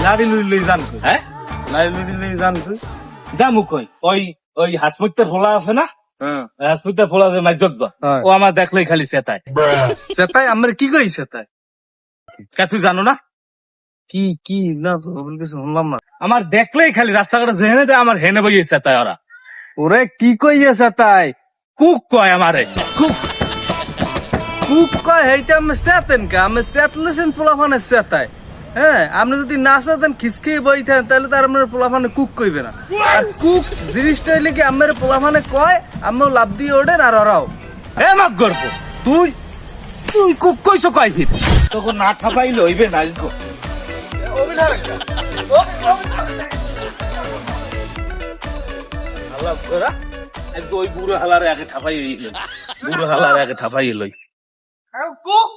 লাড়ি লুই জানতো হ্যাঁ লাড়ি লুই জানতো যামু কই ওই ওই হাসপাতাল ফোলা আছে না হাসপাতাল ফোলা আছে মাইজত ও আমার দেখলেই খালি চেতায় চেতায় আমার কি কই চেতায় কে তুই জানো না কি কি না কিছু শুনলাম না আমার দেখলেই খালি রাস্তাঘাটে যেহেনে যায় আমার হেনে বইয়ে চেতায় ওরা ওরে কি কইয়ে চেতায় কুক কয় আমারে কুক কুক কয় হেইটা আমি চেতেন কা আমি চেতলেছেন পোলাফানে চেতায় হ্যাঁ আপনি যদি না চেতেন খিসখিয়ে বইতেন তাহলে তো আর আপনার পোলাফানে কুক কইবে না আর কুক জিনিসটা হইলে কি আমার পোলাফানে কয় আমিও লাভ দিয়ে ওঠেন আর ওরাও হে মাক গর্ব তুই তুই কুক কইছো কয় ফির তখন না ঠাপাইলে হইবে না আজগো অভিধান আল্লাহ করা আজকে ওই বুড়ো হালারে আগে ঠাপাই বুড়ো হালারে আগে ঠাপাই লই কুক